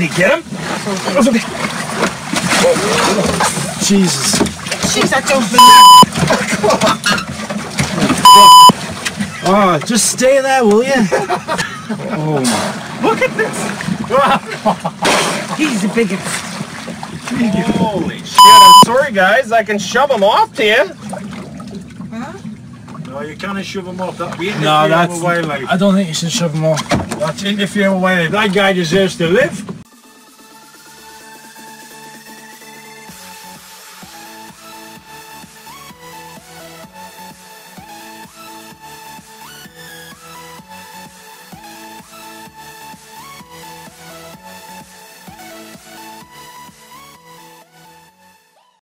Did he get him? Jesus. Jeez, I don't believe. Oh, just stay there, will you? Oh. Look at this! He's the biggest. Holy shit, I'm sorry guys, I can shove him off to you. Huh? No, you can't shove them off. That'd be No, interfering with wildlife. I don't think you should shove them off. That's interfering with wildlife. That guy deserves to live.